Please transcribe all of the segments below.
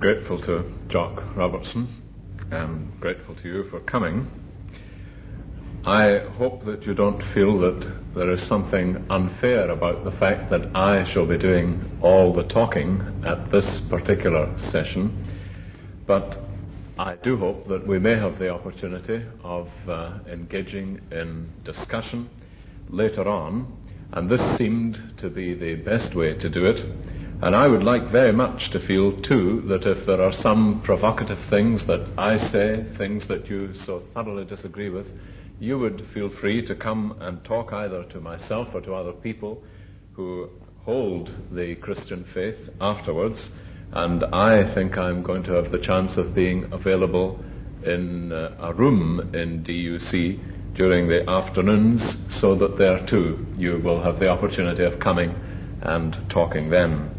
Grateful to Jock Robertson and grateful to you for coming. I hope that you don't feel that there is something unfair about the fact that I shall be doing all the talking at this particular session, but I do hope that we may have the opportunity of engaging in discussion later on, and this seemed to be the best way to do it. And I would like very much to feel, too, that if there are some provocative things that I say, things that you so thoroughly disagree with, you would feel free to come and talk either to myself or to other people who hold the Christian faith afterwards. And I think I'm going to have the chance of being available in a room in DUC during the afternoons, so that there, too, you will have the opportunity of coming and talking then.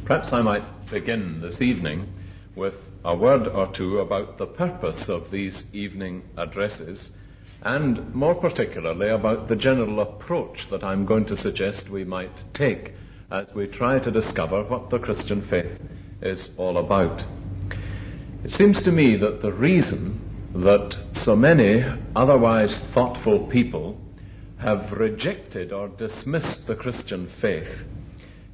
Perhaps I might begin this evening with a word or two about the purpose of these evening addresses, and more particularly about the general approach that I'm going to suggest we might take as we try to discover what the Christian faith is all about. It seems to me that the reason that so many otherwise thoughtful people have rejected or dismissed the Christian faith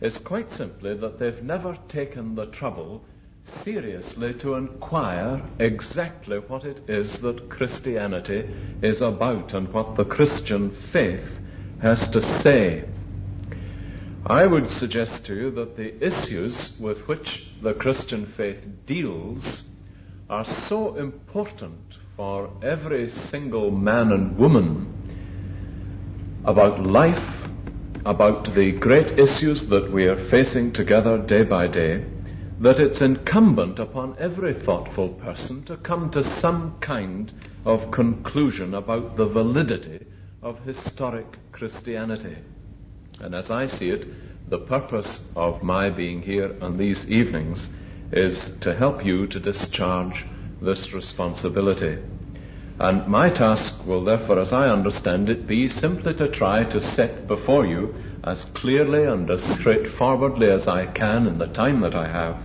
is quite simply that they've never taken the trouble seriously to inquire exactly what it is that Christianity is about and what the Christian faith has to say. I would suggest to you that the issues with which the Christian faith deals are so important for every single man and woman about life, about the great issues that we are facing together day by day, that it's incumbent upon every thoughtful person to come to some kind of conclusion about the validity of historic Christianity. And as I see it, the purpose of my being here on these evenings is to help you to discharge this responsibility. And my task will therefore, as I understand it, be simply to try to set before you as clearly and as straightforwardly as I can in the time that I have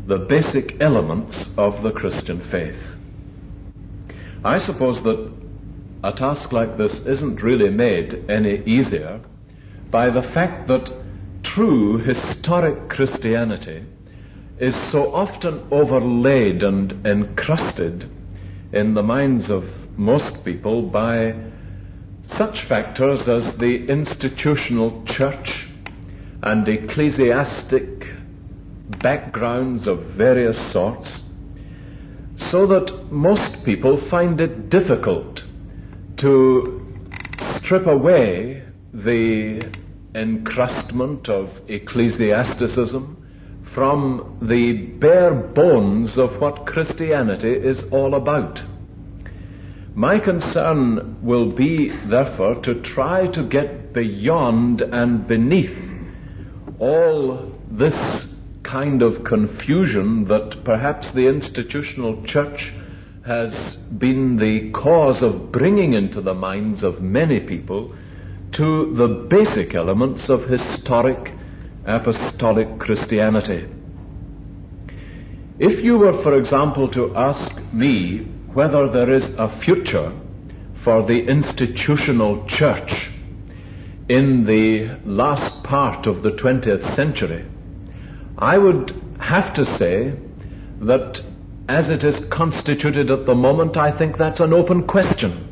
the basic elements of the Christian faith. I suppose that a task like this isn't really made any easier by the fact that true historic Christianity is so often overlaid and encrusted in the minds of most people by such factors as the institutional church and ecclesiastic backgrounds of various sorts, so that most people find it difficult to strip away the encrustment of ecclesiasticism from the bare bones of what Christianity is all about. My concern will be, therefore, to try to get beyond and beneath all this kind of confusion that perhaps the institutional church has been the cause of bringing into the minds of many people, to the basic elements of historic apostolic Christianity. If you were, for example, to ask me whether there is a future for the institutional church in the last part of the 20th century, I would have to say that as it is constituted at the moment, I think that's an open question.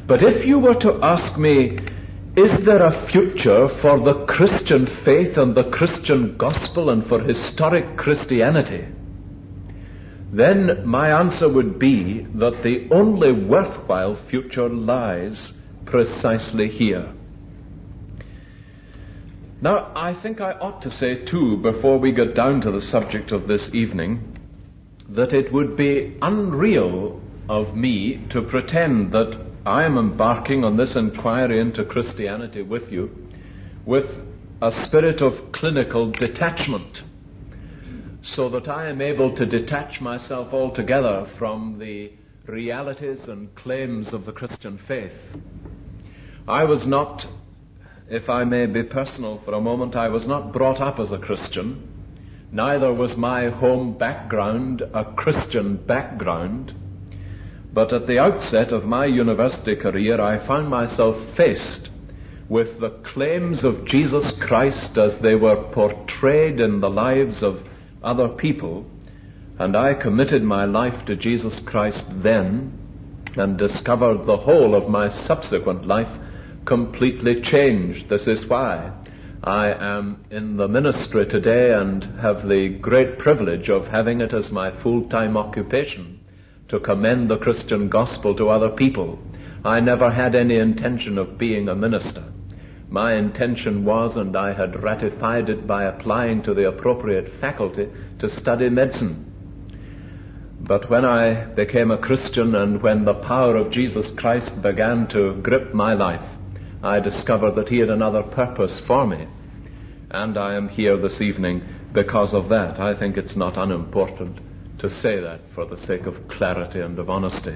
But if you were to ask me, is there a future for the Christian faith and the Christian gospel and for historic Christianity, then my answer would be that the only worthwhile future lies precisely here. Now, I think I ought to say, too, before we get down to the subject of this evening, that it would be unreal of me to pretend that I am embarking on this inquiry into Christianity with you with a spirit of clinical detachment, so that I am able to detach myself altogether from the realities and claims of the Christian faith. I was not, if I may be personal for a moment, I was not brought up as a Christian, Neither was my home background a Christian background. But at the outset of my university career, I found myself faced with the claims of Jesus Christ as they were portrayed in the lives of other people, and I committed my life to Jesus Christ then and discovered the whole of my subsequent life completely changed. This is why I am in the ministry today and have the great privilege of having it as my full-time occupation to commend the Christian gospel to other people. I never had any intention of being a minister. My intention was, and I had ratified it by applying to the appropriate faculty, to study medicine. But when I became a Christian and when the power of Jesus Christ began to grip my life, I discovered that he had another purpose for me. And I am here this evening because of that. I think it's not unimportant to say that for the sake of clarity and of honesty.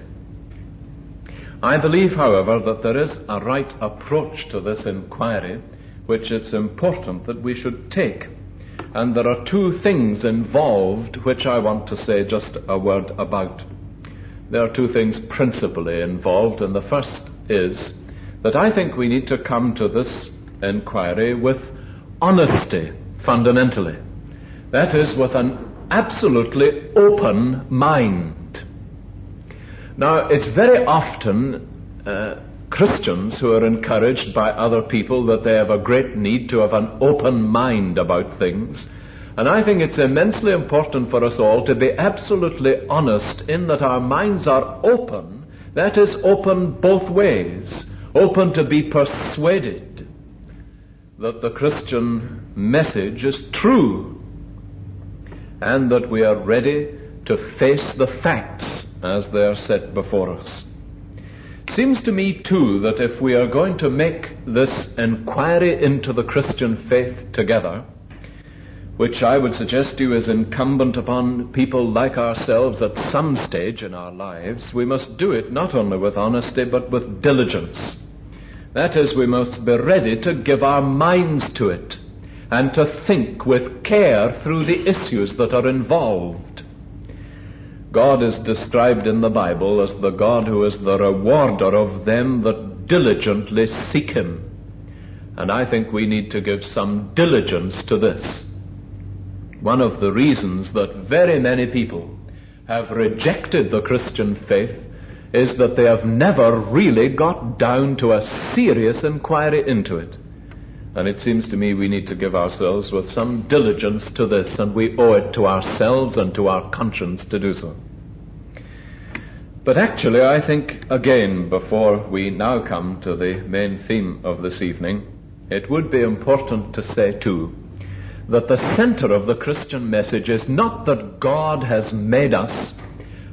I believe, however, that there is a right approach to this inquiry which it's important that we should take. And there are two things involved which I want to say just a word about. There are two things principally involved, and the first is that I think we need to come to this inquiry with honesty, fundamentally. That is, with an absolutely open mind. Now, it's very often Christians who are encouraged by other people that they have a great need to have an open mind about things. And I think it's immensely important for us all to be absolutely honest in that our minds are open. That is, open both ways. Open to be persuaded that the Christian message is true and that we are ready to face the facts as they are set before us. Seems to me, too, that if we are going to make this inquiry into the Christian faith together, which I would suggest to you is incumbent upon people like ourselves at some stage in our lives, we must do it not only with honesty but with diligence. That is, we must be ready to give our minds to it and to think with care through the issues that are involved. God is described in the Bible as the God who is the rewarder of them that diligently seek him. And I think we need to give some diligence to this. One of the reasons that very many people have rejected the Christian faith is that they have never really got down to a serious inquiry into it. And it seems to me we need to give ourselves with some diligence to this, and we owe it to ourselves and to our conscience to do so. But actually, I think, again, before we now come to the main theme of this evening, it would be important to say, too, that the center of the Christian message is not that God has made us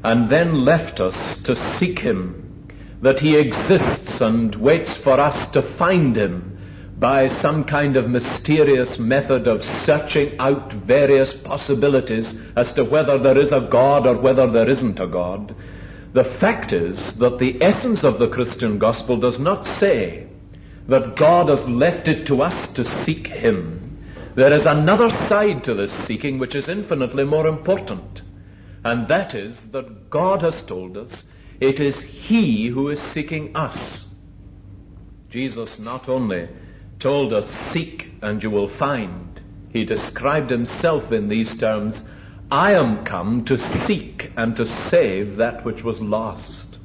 and then left us to seek him, that he exists and waits for us to find him by some kind of mysterious method of searching out various possibilities as to whether there is a God or whether there isn't a God. The fact is that the essence of the Christian gospel does not say that God has left it to us to seek him. There is another side to this seeking which is infinitely more important, and that is that God has told us it is he who is seeking us. Jesus not only told us, "Seek and you will find," he described himself in these terms, "I am come to seek and to save that which was lost."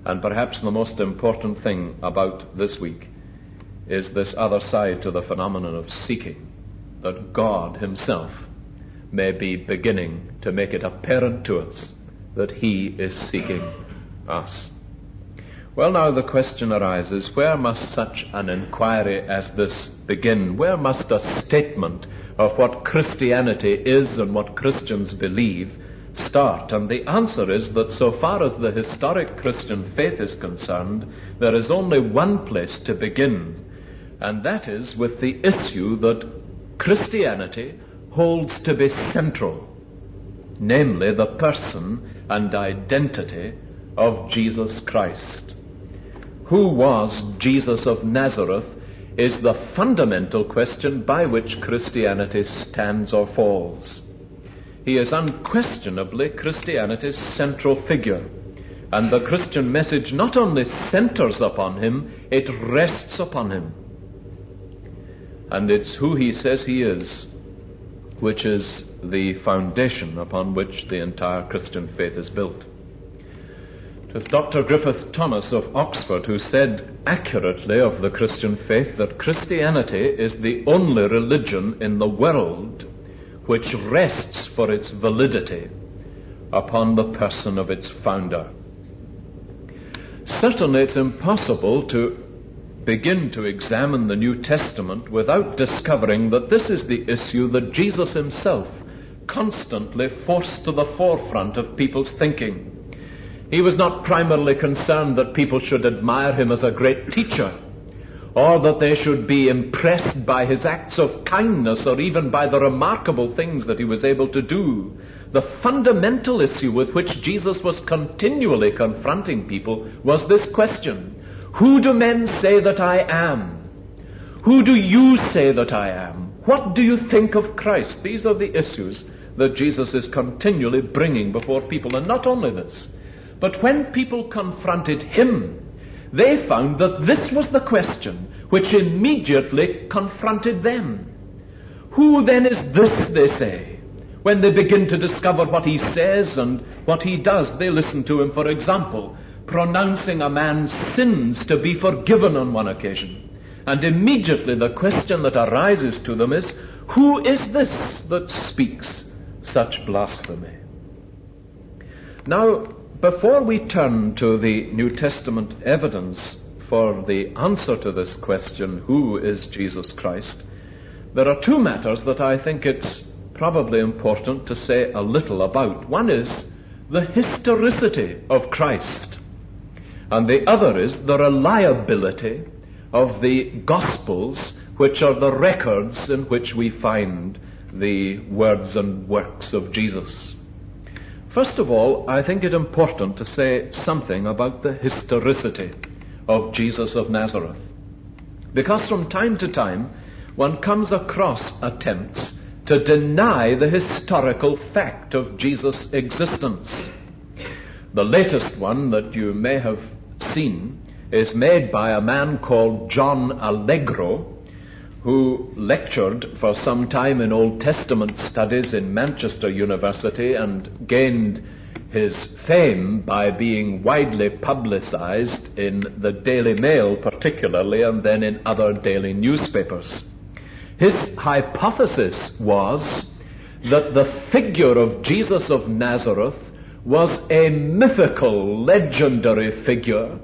And perhaps the most important thing about this week is this other side to the phenomenon of seeking, that God himself may be beginning to make it apparent to us that he is seeking us. Well, now the question arises, where must such an inquiry as this begin? Where must a statement of what Christianity is and what Christians believe start? And the answer is that so far as the historic Christian faith is concerned, there is only one place to begin, and that is with the issue that Christianity holds to be central, namely the person and identity of Jesus Christ. Who was Jesus of Nazareth is the fundamental question by which Christianity stands or falls. He is unquestionably Christianity's central figure, and the Christian message not only centers upon him, it rests upon him. And it's who he says he is, which is the foundation upon which the entire Christian faith is built. It was Dr. Griffith Thomas of Oxford who said accurately of the Christian faith that Christianity is the only religion in the world which rests for its validity upon the person of its founder. Certainly it's impossible to begin to examine the New Testament without discovering that this is the issue that Jesus himself constantly forced to the forefront of people's thinking. He was not primarily concerned that people should admire him as a great teacher, or that they should be impressed by his acts of kindness, or even by the remarkable things that he was able to do. The fundamental issue with which Jesus was continually confronting people was this question: who do men say that I am? Who do you say that I am? What do you think of Christ? These are the issues that Jesus is continually bringing before people. And not only this, but when people confronted him, they found that this was the question which immediately confronted them. Who then is this, they say? When they begin to discover what he says and what he does, they listen to him, for example, pronouncing a man's sins to be forgiven on one occasion. And immediately the question that arises to them is, who is this that speaks such blasphemy? Now, before we turn to the New Testament evidence for the answer to this question, who is Jesus Christ, there are two matters that I think it's probably important to say a little about. One is the historicity of Christ, and the other is the reliability of the Gospels, which are the records in which we find the words and works of Jesus. First of all, I think it important to say something about the historicity of Jesus of Nazareth, because from time to time one comes across attempts to deny the historical fact of Jesus' existence. The latest one that you may have seen is made by a man called John Allegro, who lectured for some time in Old Testament studies in Manchester University and gained his fame by being widely publicized in the Daily Mail particularly, and then in other daily newspapers. His hypothesis was that the figure of Jesus of Nazareth was a mythical, legendary figure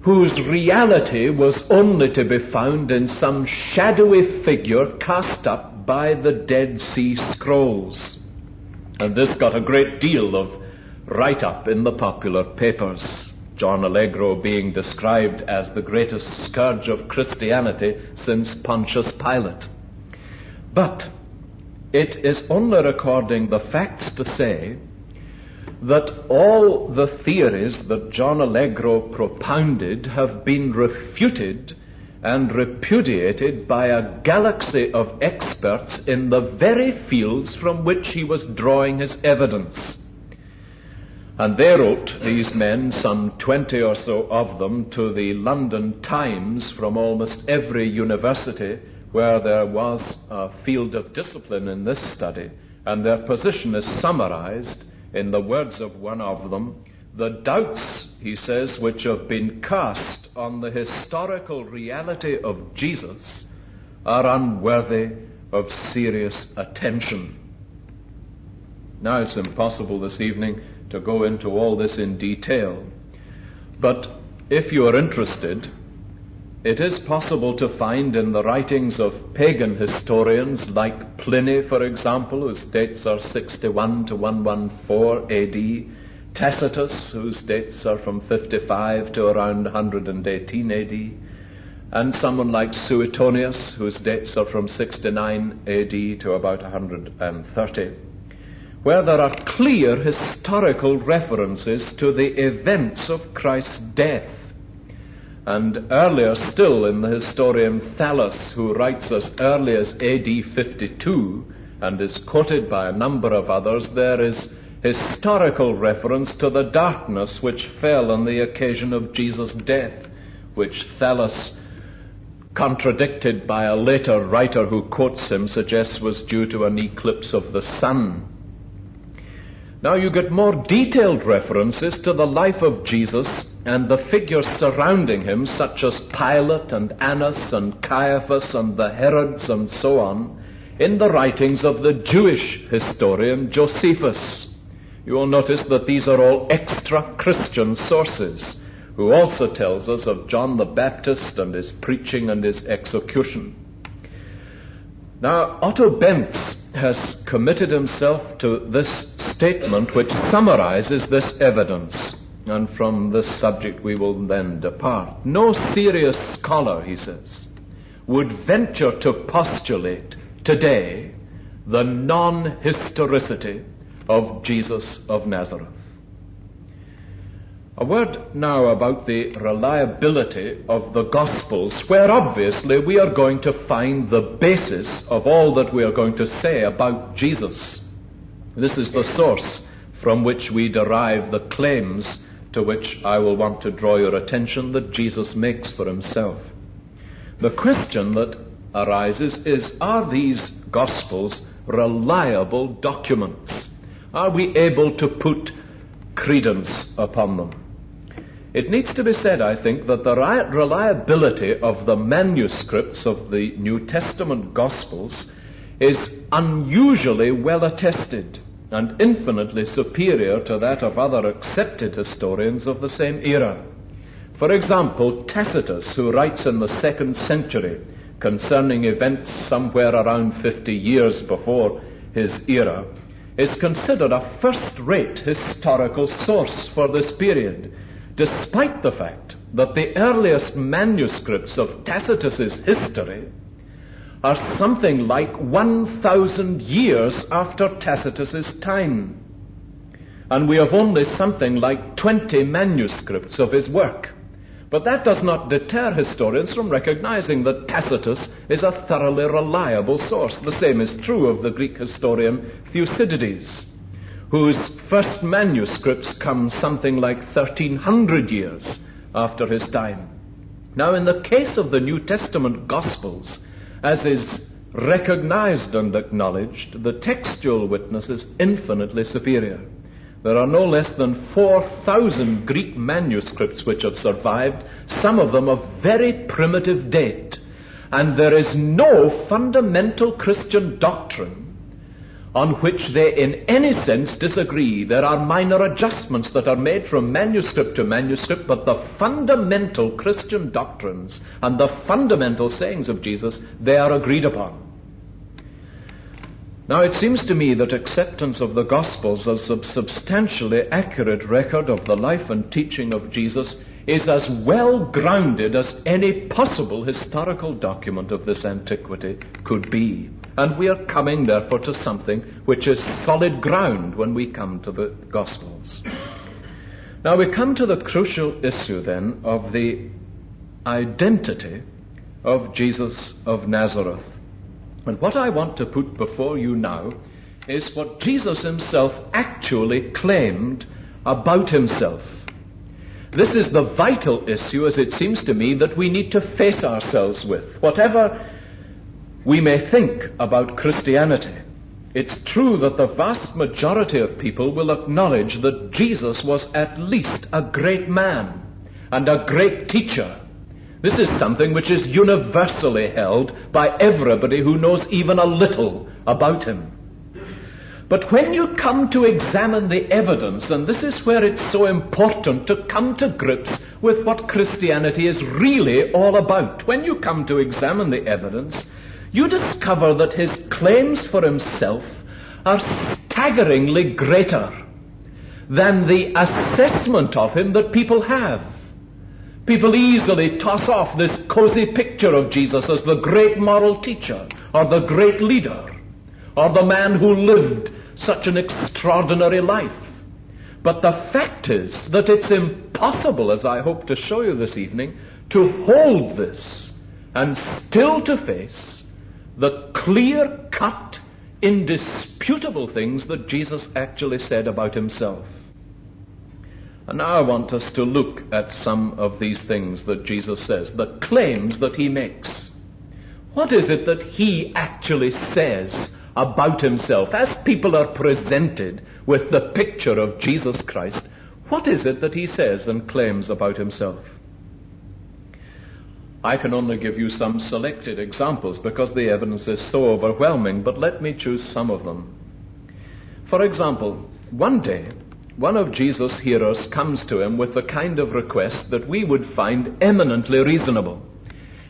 whose reality was only to be found in some shadowy figure cast up by the Dead Sea Scrolls. And this got a great deal of write-up in the popular papers, John Allegro being described as the greatest scourge of Christianity since Pontius Pilate. But it is only recording the facts to say that all the theories that John Allegro propounded have been refuted and repudiated by a galaxy of experts in the very fields from which he was drawing his evidence. And they wrote, these men, some 20 or so of them, to the London Times from almost every university where there was a field of discipline in this study, and their position is summarized in the words of one of them: the doubts, he says, which have been cast on the historical reality of Jesus are unworthy of serious attention. Now, it's impossible this evening to go into all this in detail, but if you are interested, it is possible to find in the writings of pagan historians like Pliny, for example, whose dates are 61 to 114 AD, Tacitus, whose dates are from 55 to around 118 AD, and someone like Suetonius, whose dates are from 69 AD to about 130, where there are clear historical references to the events of Christ's death. And earlier still in the historian Thallus, who writes as early as AD 52 and is quoted by a number of others, there is historical reference to the darkness which fell on the occasion of Jesus' death, which Thallus, contradicted by a later writer who quotes him, suggests was due to an eclipse of the sun. Now you get more detailed references to the life of Jesus and the figures surrounding him, such as Pilate and Annas and Caiaphas and the Herods and so on, in the writings of the Jewish historian Josephus. You will notice that these are all extra-Christian sources, who also tells us of John the Baptist and his preaching and his execution. Now, Otto Benz has committed himself to this statement which summarizes this evidence, and from this subject we will then depart. No serious scholar, he says, would venture to postulate today the non-historicity of Jesus of Nazareth. A word now about the reliability of the Gospels, where obviously we are going to find the basis of all that we are going to say about Jesus. This is the source from which we derive the claims to which I will want to draw your attention that Jesus makes for himself. The question that arises is, are these Gospels reliable documents? Are we able to put credence upon them? It needs to be said, I think, that the reliability of the manuscripts of the New Testament Gospels is unusually well attested and infinitely superior to that of other accepted historians of the same era. For example, Tacitus, who writes in the 2nd century concerning events somewhere around 50 years before his era, is considered a first-rate historical source for this period, despite the fact that the earliest manuscripts of Tacitus's history are something like 1,000 years after Tacitus's time. And we have only something like 20 manuscripts of his work. But that does not deter historians from recognizing that Tacitus is a thoroughly reliable source. The same is true of the Greek historian Thucydides, whose first manuscripts come something like 1,300 years after his time. Now, in the case of the New Testament Gospels, as is recognized and acknowledged, the textual witness is infinitely superior. There are no less than 4,000 Greek manuscripts which have survived, some of them of very primitive date, and there is no fundamental Christian doctrine on which they in any sense disagree. There are minor adjustments that are made from manuscript to manuscript, but the fundamental Christian doctrines and the fundamental sayings of Jesus, they are agreed upon. Now, it seems to me that acceptance of the Gospels as a substantially accurate record of the life and teaching of Jesus is as well grounded as any possible historical document of this antiquity could be. And we are coming, therefore, to something which is solid ground when we come to the Gospels. Now, we come to the crucial issue, then, of the identity of Jesus of Nazareth. And what I want to put before you now is what Jesus himself actually claimed about himself. This is the vital issue, as it seems to me, that we need to face ourselves with. Whatever we may think about Christianity, it's true that the vast majority of people will acknowledge that Jesus was at least a great man and a great teacher. This is something which is universally held by everybody who knows even a little about him. But when you come to examine the evidence, and this is where it's so important to come to grips with what Christianity is really all about, when you come to examine the evidence, you discover that his claims for himself are staggeringly greater than the assessment of him that people have. People easily toss off this cozy picture of Jesus as the great moral teacher, or the great leader, or the man who lived such an extraordinary life. But the fact is that it's impossible, as I hope to show you this evening, to hold this and still to face the clear-cut, indisputable things that Jesus actually said about himself. And now I want us to look at some of these things that Jesus says, the claims that he makes. What is it that he actually says about himself? As people are presented with the picture of Jesus Christ, what is it that he says and claims about himself? I can only give you some selected examples because the evidence is so overwhelming, but let me choose some of them. For example, one day, one of Jesus' hearers comes to him with the kind of request that we would find eminently reasonable.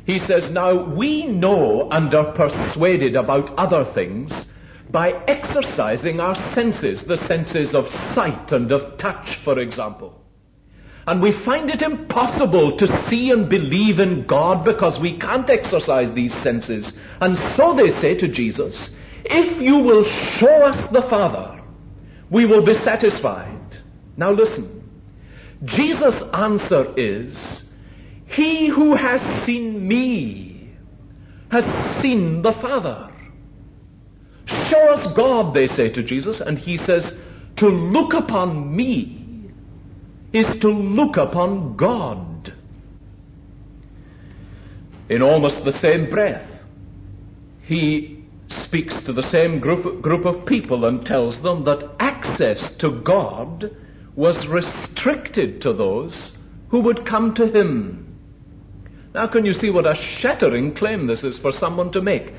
He says, "Now, we know and are persuaded about other things by exercising our senses, the senses of sight and of touch, for example. And we find it impossible to see and believe in God because we can't exercise these senses. And so they say to Jesus, 'If you will show us the Father, we will be satisfied.'" Now listen, Jesus' answer is, "He who has seen me has seen the Father." "Show us God," they say to Jesus, and he says, "To look upon me is to look upon God." In almost the same breath, he speaks to the same group of people and tells them that access to God was restricted to those who would come to him. Now can you see what a shattering claim this is for someone to make?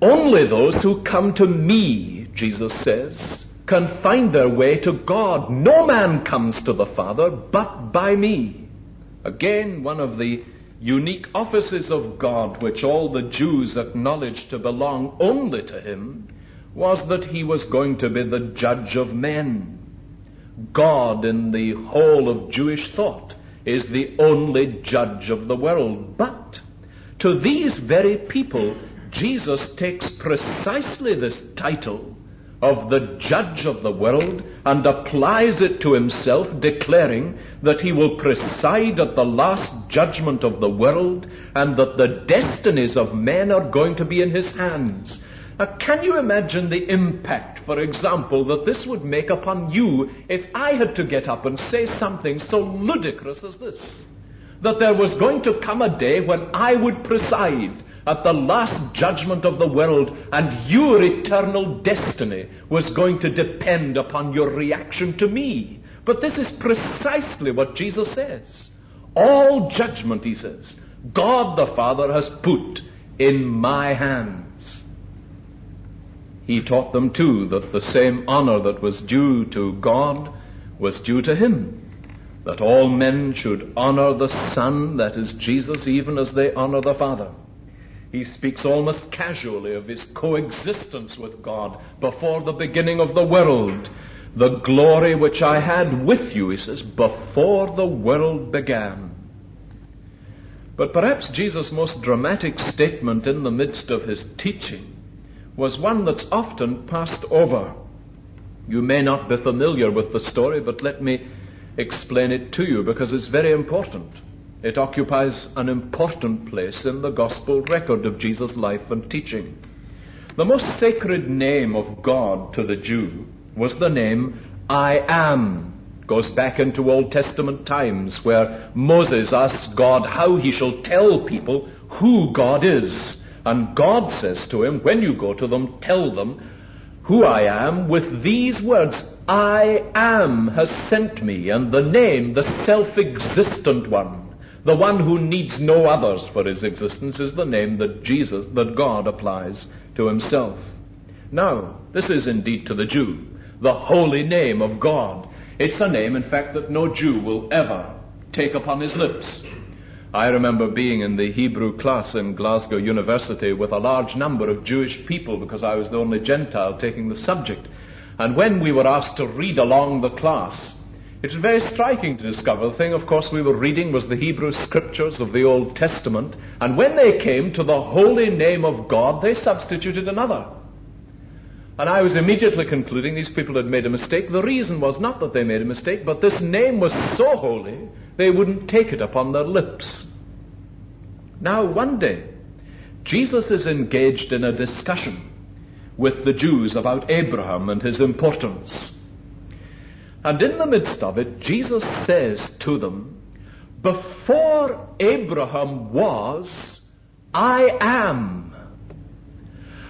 "Only those who come to me," Jesus says, "can find their way to God. No man comes to the Father but by me." Again, one of the unique offices of God which all the Jews acknowledged to belong only to him was that he was going to be the judge of men. God, in the whole of Jewish thought, is the only judge of the world. But to these very people, Jesus takes precisely this title of the judge of the world and applies it to himself, declaring that he will preside at the last judgment of the world and that the destinies of men are going to be in his hands. Now, can you imagine the impact, for example, that this would make upon you if I had to get up and say something so ludicrous as this? That there was going to come a day when I would preside at the last judgment of the world, and your eternal destiny was going to depend upon your reaction to me. But this is precisely what Jesus says. All judgment, he says, God the Father has put in my hands. He taught them too that the same honor that was due to God was due to him. That all men should honor the Son, that is Jesus, even as they honor the Father. He speaks almost casually of his coexistence with God before the beginning of the world. The glory which I had with you, he says, before the world began. But perhaps Jesus' most dramatic statement in the midst of his teaching was one that's often passed over. You may not be familiar with the story, but let me explain it to you because it's very important. It occupies an important place in the gospel record of Jesus' life and teaching. The most sacred name of God to the Jew was the name I Am. It goes back into Old Testament times where Moses asks God how he shall tell people who God is. And God says to him, when you go to them, tell them who I am with these words, I am has sent me, and the name, the self-existent one, the one who needs no others for his existence, is the name that God applies to himself. Now, this is indeed to the Jew the holy name of God. It's a name, in fact, that no Jew will ever take upon his lips. I remember being in the Hebrew class in Glasgow University with a large number of Jewish people because I was the only Gentile taking the subject. And when we were asked to read along the class, it was very striking to discover the thing, of course, we were reading was the Hebrew scriptures of the Old Testament. And when they came to the holy name of God, they substituted another. And I was immediately concluding these people had made a mistake. The reason was not that they made a mistake, but this name was so holy, they wouldn't take it upon their lips. Now, one day, Jesus is engaged in a discussion with the Jews about Abraham and his importance. And in the midst of it, Jesus says to them, "Before Abraham was, I am."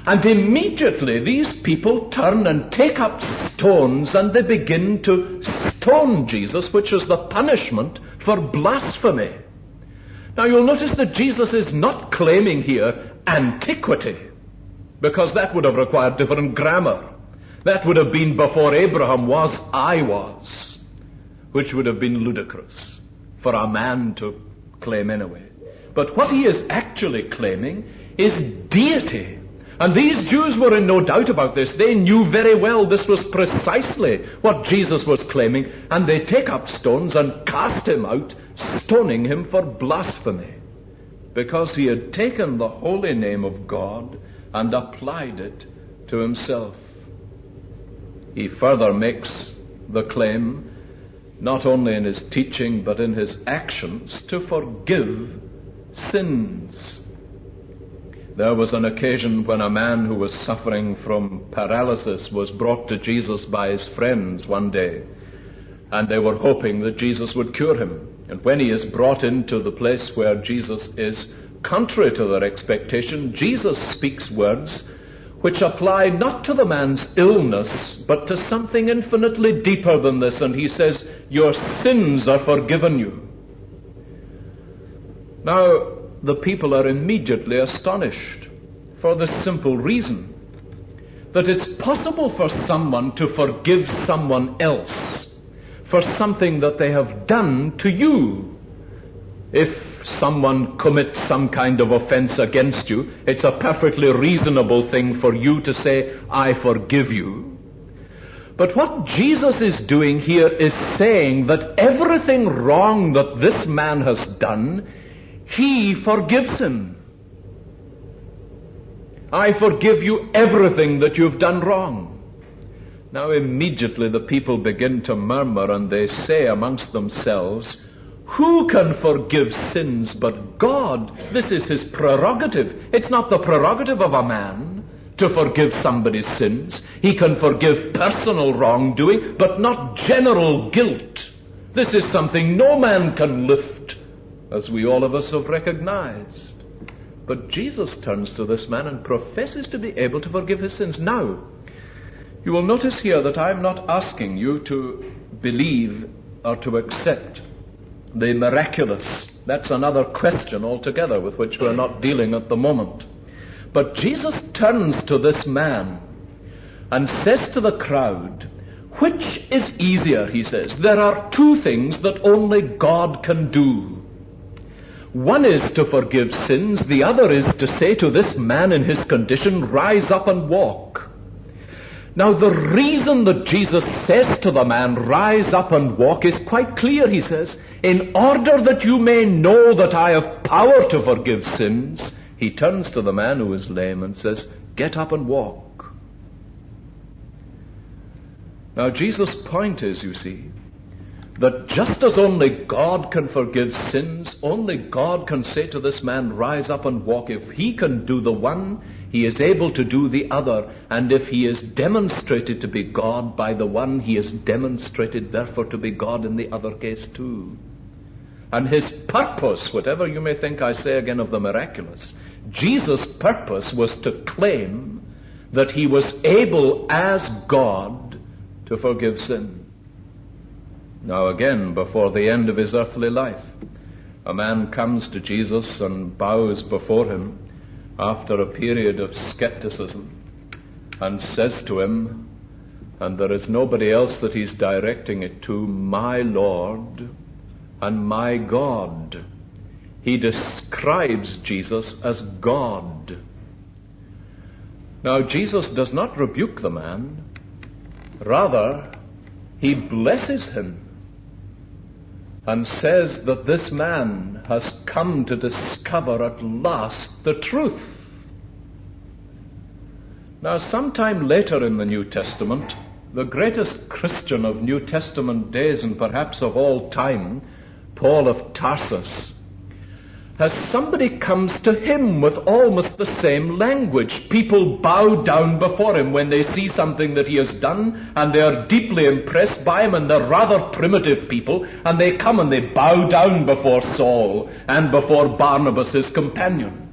And immediately these people turn and take up stones and they begin to stone Jesus, which is the punishment for blasphemy. Now you'll notice that Jesus is not claiming here antiquity, because that would have required different grammar. That would have been before Abraham was, I was, which would have been ludicrous for a man to claim anyway. But what he is actually claiming is deity. And these Jews were in no doubt about this. They knew very well this was precisely what Jesus was claiming, and they take up stones and cast him out, stoning him for blasphemy, because he had taken the holy name of God and applied it to himself. He further makes the claim, not only in his teaching but in his actions, to forgive sins. There was an occasion when a man who was suffering from paralysis was brought to Jesus by his friends one day, and they were hoping that Jesus would cure him. And when he is brought into the place where Jesus is, contrary to their expectation, Jesus speaks words which apply not to the man's illness, but to something infinitely deeper than this. And he says, "Your sins are forgiven you." Now, the people are immediately astonished for the simple reason that it's possible for someone to forgive someone else for something that they have done to you. If someone commits some kind of offense against you, it's a perfectly reasonable thing for you to say, "I forgive you." But what Jesus is doing here is saying that everything wrong that this man has done, he forgives him. "I forgive you everything that you've done wrong." Now immediately the people begin to murmur, and they say amongst themselves, "Who can forgive sins but God?" This is his prerogative. It's not the prerogative of a man to forgive somebody's sins. He can forgive personal wrongdoing, but not general guilt. This is something no man can lift, as we all of us have recognized. But Jesus turns to this man and professes to be able to forgive his sins. Now, you will notice here that I'm not asking you to believe or to accept the miraculous. That's another question altogether with which we're not dealing at the moment. But Jesus turns to this man and says to the crowd, "Which is easier?" he says. "There are two things that only God can do. One is to forgive sins. The other is to say to this man in his condition, 'Rise up and walk.'" Now the reason that Jesus says to the man, "Rise up and walk," is quite clear. He says, "In order that you may know that I have power to forgive sins," he turns to the man who is lame and says, "Get up and walk." Now Jesus' point is, you see, that just as only God can forgive sins, only God can say to this man, "Rise up and walk." If he can do the one, he is able to do the other. And if he is demonstrated to be God by the one, he is demonstrated therefore to be God in the other case too. And his purpose, whatever you may think I say again of the miraculous, Jesus' purpose was to claim that he was able as God to forgive sin. Now again, before the end of his earthly life, a man comes to Jesus and bows before him after a period of skepticism and says to him, and there is nobody else that he's directing it to, "My Lord and my God." He describes Jesus as God. Now Jesus does not rebuke the man. Rather, he blesses him and says that this man has come to discover at last the truth. Now, sometime later in the New Testament, the greatest Christian of New Testament days and perhaps of all time, Paul of Tarsus, as somebody comes to him with almost the same language. People bow down before him when they see something that he has done, and they are deeply impressed by him, and they're rather primitive people, and they come and they bow down before Saul and before Barnabas, his companion.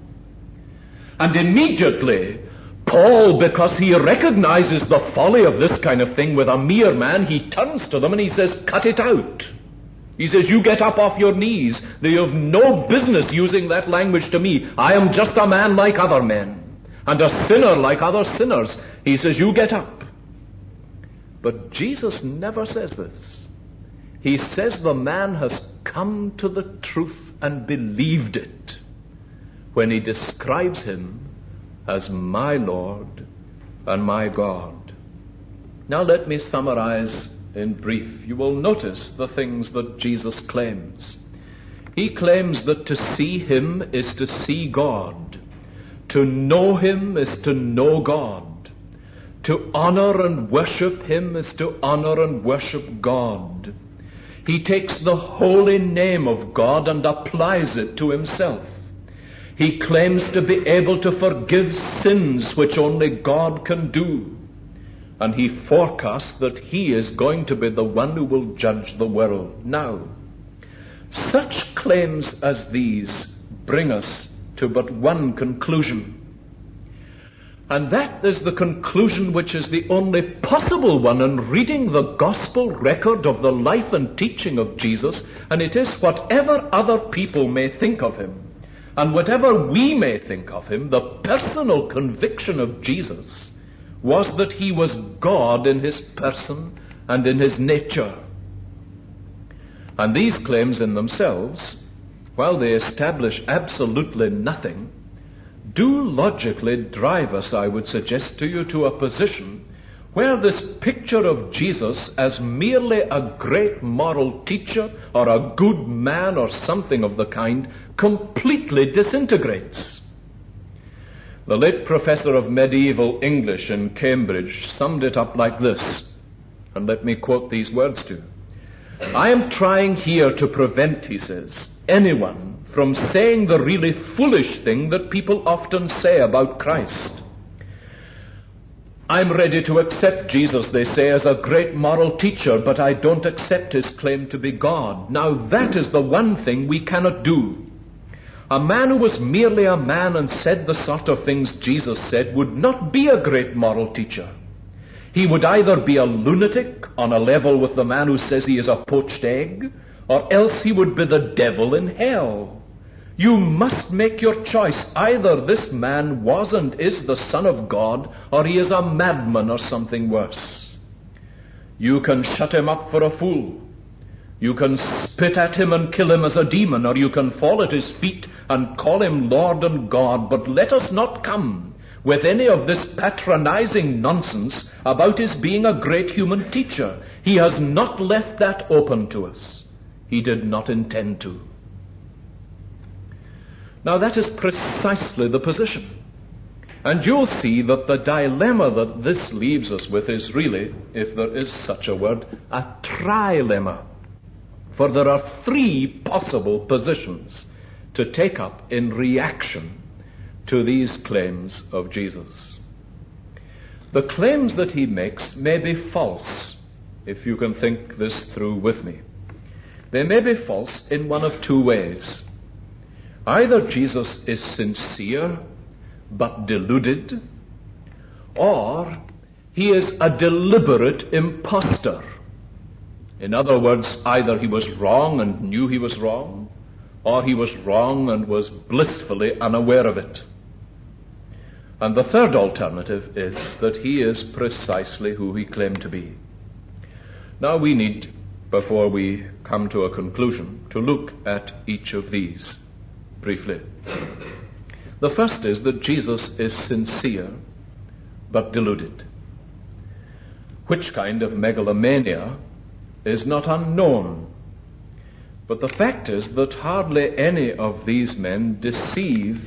And immediately, Paul, because he recognizes the folly of this kind of thing with a mere man, he turns to them and he says, cut it out. He says, you get up off your knees. You have no business using that language to me. I am just a man like other men, and a sinner like other sinners. He says, you get up. But Jesus never says this. He says the man has come to the truth and believed it when he describes him as my Lord and my God. Now let me summarize in brief. You will notice the things that Jesus claims. He claims that to see him is to see God. To know him is to know God. To honor and worship him is to honor and worship God. He takes the holy name of God and applies it to himself. He claims to be able to forgive sins which only God can do. And he forecasts that he is going to be the one who will judge the world. Now, such claims as these bring us to but one conclusion. And that is the conclusion which is the only possible one in reading the gospel record of the life and teaching of Jesus, and it is whatever other people may think of him, and whatever we may think of him, the personal conviction of Jesus was that he was God in his person and in his nature. And these claims in themselves, while they establish absolutely nothing, do logically drive us, I would suggest to you, to a position where this picture of Jesus as merely a great moral teacher or a good man or something of the kind completely disintegrates. The late professor of medieval English in Cambridge summed it up like this, and let me quote these words to you. I am trying here to prevent, he says, anyone from saying the really foolish thing that people often say about Christ. I'm ready to accept Jesus, they say, as a great moral teacher, but I don't accept his claim to be God. Now that is the one thing we cannot do. A man who was merely a man and said the sort of things Jesus said would not be a great moral teacher. He would either be a lunatic on a level with the man who says he is a poached egg, or else he would be the devil in hell. You must make your choice. Either this man was and is the Son of God, or he is a madman or something worse. You can shut him up for a fool. You can spit at him and kill him as a demon, or you can fall at his feet and call him Lord and God. But let us not come with any of this patronizing nonsense about his being a great human teacher. He has not left that open to us. He did not intend to. Now that is precisely the position. And you'll see that the dilemma that this leaves us with is really, if there is such a word, a trilemma. For there are three possible positions to take up in reaction to these claims of Jesus. The claims that he makes may be false, if you can think this through with me. They may be false in one of two ways. Either Jesus is sincere but deluded, or he is a deliberate impostor. In other words, either he was wrong and knew he was wrong, or he was wrong and was blissfully unaware of it. And the third alternative is that he is precisely who he claimed to be. Now we need, before we come to a conclusion, to look at each of these briefly. The first is that Jesus is sincere but deluded. Which kind of megalomania is not unknown. But the fact is that hardly any of these men deceive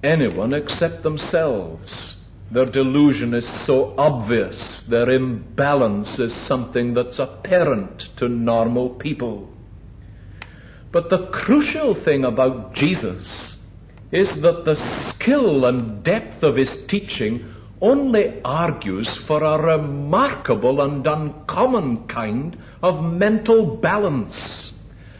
anyone except themselves. Their delusion is so obvious. Their imbalance is something that's apparent to normal people. But the crucial thing about Jesus is that the skill and depth of his teaching only argues for a remarkable and uncommon kind of mental balance,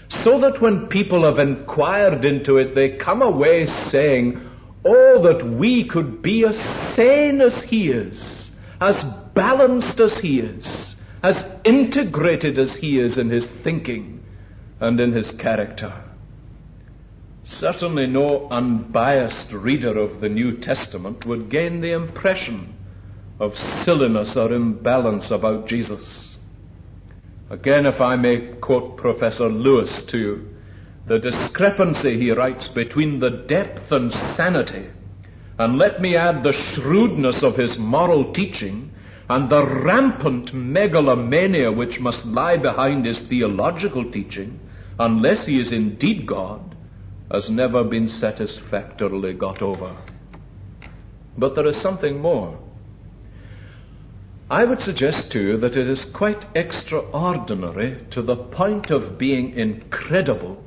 so that when people have inquired into it, they come away saying, oh, that we could be as sane as he is, as balanced as he is, as integrated as he is in his thinking and in his character. Certainly no unbiased reader of the New Testament would gain the impression of silliness or imbalance about Jesus. Again, if I may quote Professor Lewis to you, the discrepancy, he writes, between the depth and sanity, and let me add the shrewdness of his moral teaching, and the rampant megalomania which must lie behind his theological teaching, unless he is indeed God, has never been satisfactorily got over. But there is something more. I would suggest to you that it is quite extraordinary to the point of being incredible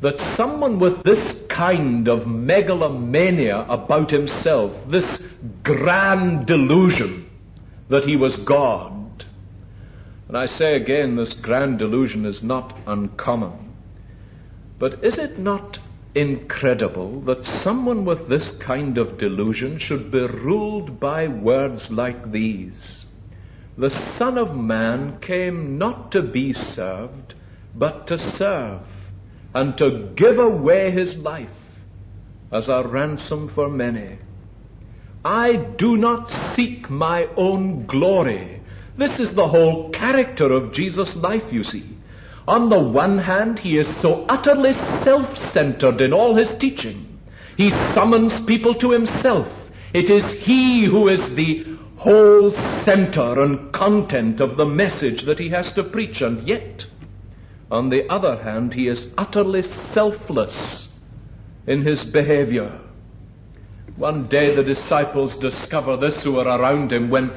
that someone with this kind of megalomania about himself, this grand delusion that he was God. And I say again, this grand delusion is not uncommon. But is it not incredible that someone with this kind of delusion should be ruled by words like these? The Son of Man came not to be served, but to serve, and to give away his life as a ransom for many. I do not seek my own glory. This is the whole character of Jesus' life, you see. On the one hand, he is so utterly self-centered in all his teaching. He summons people to himself. It is he who is the whole center and content of the message that he has to preach, and yet, on the other hand, he is utterly selfless in his behavior. One day the disciples discover this who are around him when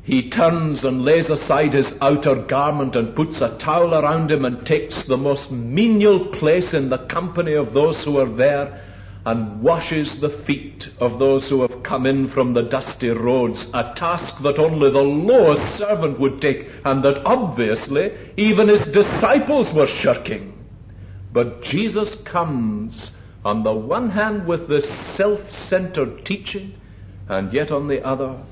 he turns and lays aside his outer garment and puts a towel around him and takes the most menial place in the company of those who are there and washes the feet of those who have come in from the dusty roads, a task that only the lowest servant would take, and that obviously even his disciples were shirking. But Jesus comes on the one hand with this self-centered teaching, and yet on the other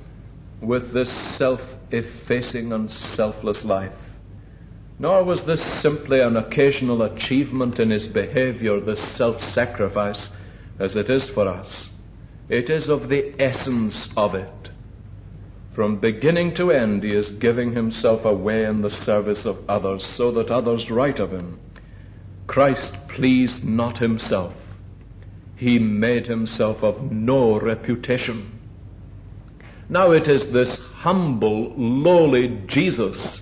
with this self-effacing and selfless life. Nor was this simply an occasional achievement in his behavior, this self-sacrifice, as it is for us. It is of the essence of it. From beginning to end, he is giving himself away in the service of others, so that others write of him, Christ pleased not himself. He made himself of no reputation. Now it is this humble, lowly Jesus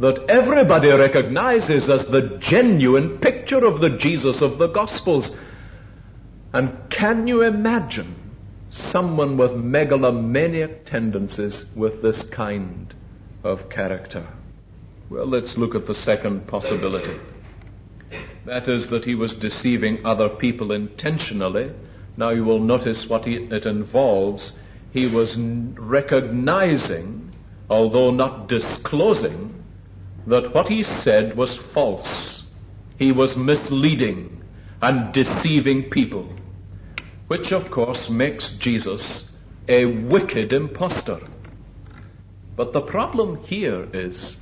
that everybody recognizes as the genuine picture of the Jesus of the Gospels. And can you imagine someone with megalomaniac tendencies with this kind of character? Well, let's look at the second possibility. That is that he was deceiving other people intentionally. Now you will notice what it involves. He was recognizing, although not disclosing, that what he said was false. He was misleading and deceiving people, which of course makes Jesus a wicked impostor. But the problem here is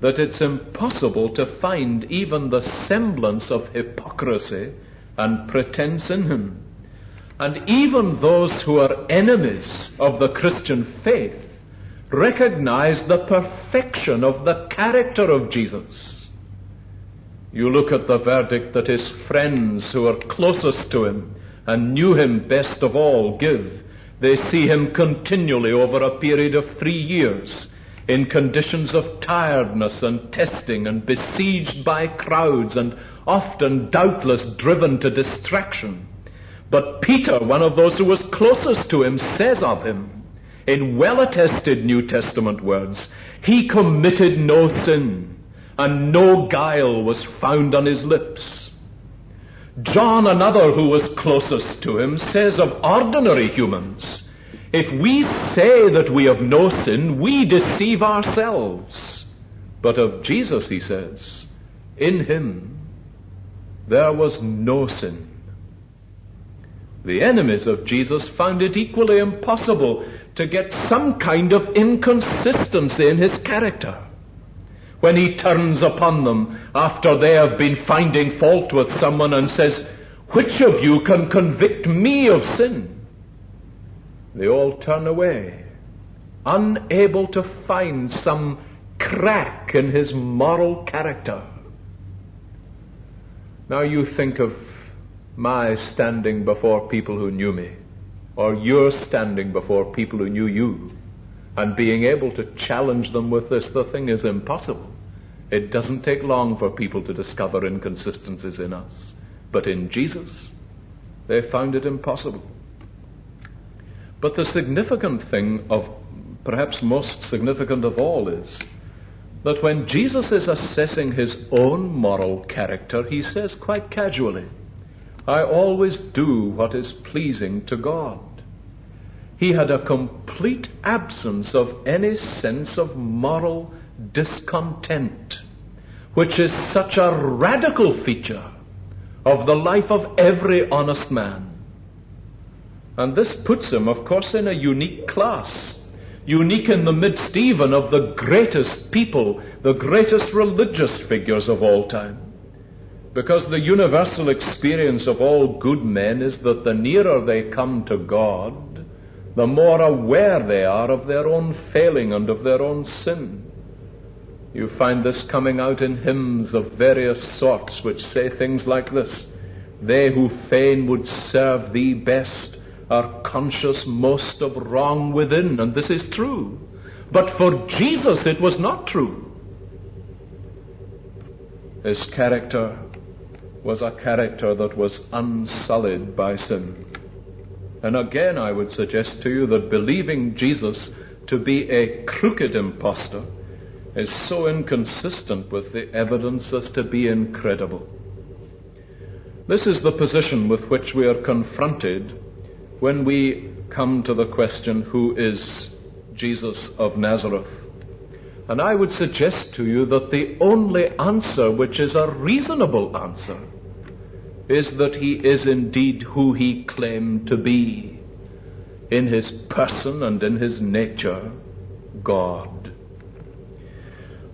that it's impossible to find even the semblance of hypocrisy and pretense in him. And even those who are enemies of the Christian faith recognize the perfection of the character of Jesus. You look at the verdict that his friends who are closest to him and knew him best of all give. They see him continually over a period of 3 years in conditions of tiredness and testing and besieged by crowds and often doubtless driven to distraction. But Peter, one of those who was closest to him, says of him, In well-attested New Testament words, he committed no sin, and no guile was found on his lips. John, another who was closest to him, says of ordinary humans, if we say that we have no sin, we deceive ourselves. But of Jesus, he says, in him there was no sin. The enemies of Jesus found it equally impossible to get some kind of inconsistency in his character. When he turns upon them after they have been finding fault with someone and says, which of you can convict me of sin? They all turn away, unable to find some crack in his moral character. Now you think of my standing before people who knew me, or your standing before people who knew you, and being able to challenge them with this. The thing is impossible. It doesn't take long for people to discover inconsistencies in us. But in Jesus, they found it impossible. But the significant thing, of perhaps most significant of all, is that when Jesus is assessing his own moral character, he says quite casually, I always do what is pleasing to God. He had a complete absence of any sense of moral discontent, which is such a radical feature of the life of every honest man. And this puts him, of course, in a unique class, unique in the midst even of the greatest people, the greatest religious figures of all time. Because the universal experience of all good men is that the nearer they come to God, the more aware they are of their own failing and of their own sin. You find this coming out in hymns of various sorts which say things like this: they who fain would serve thee best are conscious most of wrong within. And this is true. But for Jesus it was not true. His character was a character that was unsullied by sin. And again I would suggest to you that believing Jesus to be a crooked impostor is so inconsistent with the evidence as to be incredible. This is the position with which we are confronted when we come to the question, who is Jesus of Nazareth? And I would suggest to you that the only answer, which is a reasonable answer, is that he is indeed who he claimed to be, in his person and in his nature, God.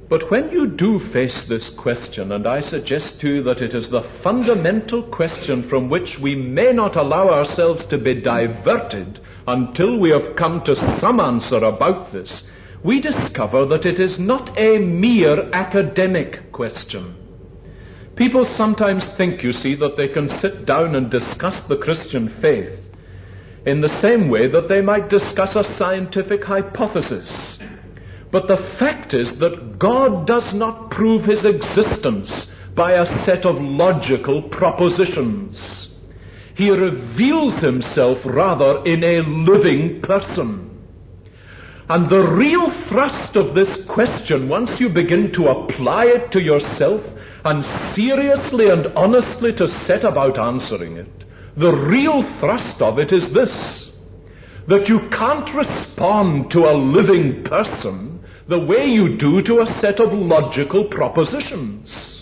But when you do face this question, and I suggest to you that it is the fundamental question from which we may not allow ourselves to be diverted until we have come to some answer about this, we discover that it is not a mere academic question. People sometimes think, you see, that they can sit down and discuss the Christian faith in the same way that they might discuss a scientific hypothesis. But the fact is that God does not prove his existence by a set of logical propositions. He reveals himself rather in a living person. And the real thrust of this question, once you begin to apply it to yourself and seriously and honestly to set about answering it, the real thrust of it is this: that you can't respond to a living person the way you do to a set of logical propositions.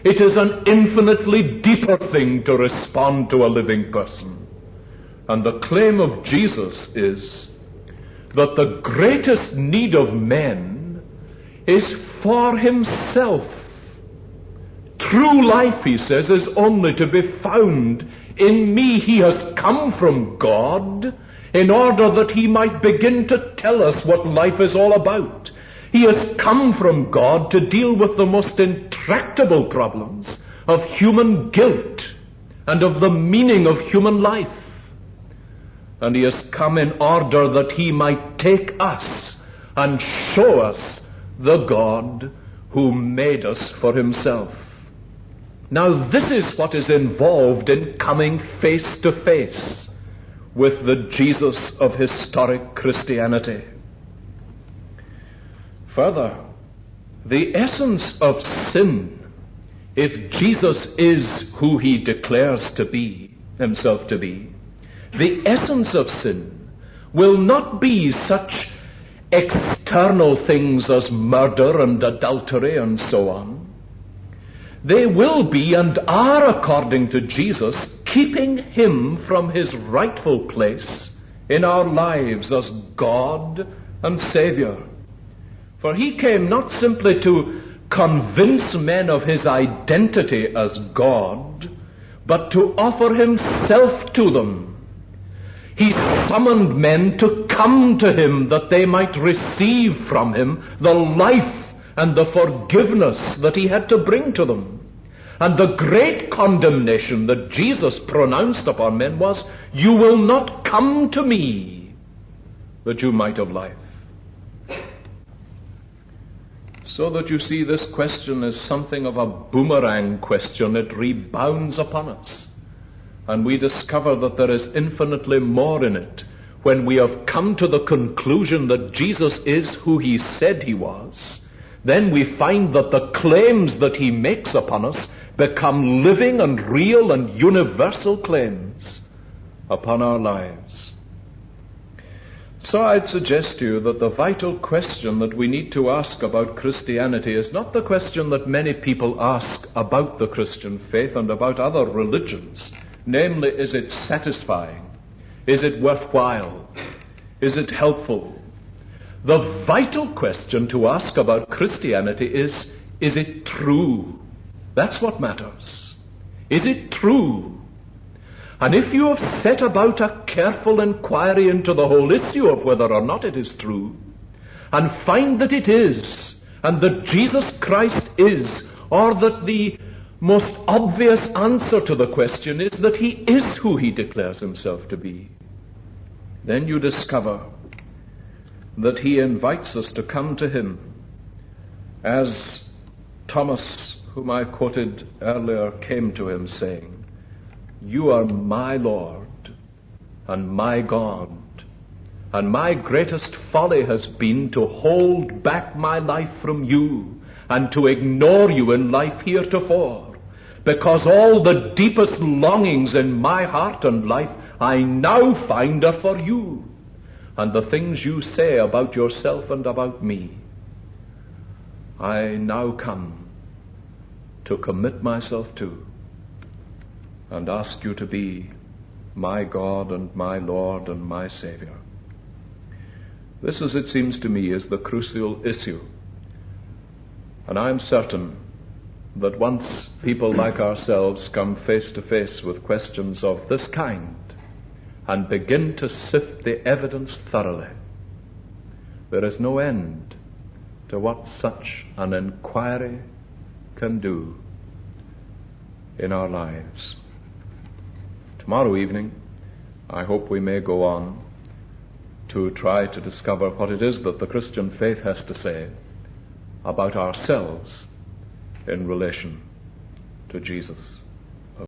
It is an infinitely deeper thing to respond to a living person. And the claim of Jesus is that the greatest need of men is for himself. True life, he says, is only to be found in me. He has come from God in order that he might begin to tell us what life is all about. He has come from God to deal with the most intractable problems of human guilt and of the meaning of human life. And he has come in order that he might take us and show us the God who made us for himself. Now this is what is involved in coming face to face with the Jesus of historic Christianity. Further, the essence of sin, if Jesus is who he declares to be, himself to be, the essence of sin will not be such external things as murder and adultery and so on. They will be and are, according to Jesus, keeping him from his rightful place in our lives as God and Savior. For he came not simply to convince men of his identity as God, but to offer himself to them. He summoned men to come to him that they might receive from him the life and the forgiveness that he had to bring to them. And the great condemnation that Jesus pronounced upon men was, "You will not come to me that you might have life." So that you see, this question is something of a boomerang question. It rebounds upon us. And we discover that there is infinitely more in it when we have come to the conclusion that Jesus is who he said he was. Then we find that the claims that he makes upon us become living and real and universal claims upon our lives. So I'd suggest to you that the vital question that we need to ask about Christianity is not the question that many people ask about the Christian faith and about other religions. Namely, is it satisfying? Is it worthwhile? Is it helpful? The vital question to ask about Christianity is it true? That's what matters. Is it true? And if you have set about a careful inquiry into the whole issue of whether or not it is true, and find that it is, and that Jesus Christ is, or that the most obvious answer to the question is that he is who he declares himself to be, then you discover that he invites us to come to him, as Thomas, whom I quoted earlier, came to him saying, "You are my Lord and my God, and my greatest folly has been to hold back my life from you and to ignore you in life heretofore, because all the deepest longings in my heart and life I now find are for you, and the things you say about yourself and about me. I now come to commit myself to and ask you to be my God and my Lord and my Savior." This, as it seems to me, is the crucial issue. And I'm certain that once people like ourselves come face to face with questions of this kind and begin to sift the evidence thoroughly, there is no end to what such an inquiry can do in our lives. Tomorrow evening, I hope we may go on to try to discover what it is that the Christian faith has to say about ourselves in relation to Jesus.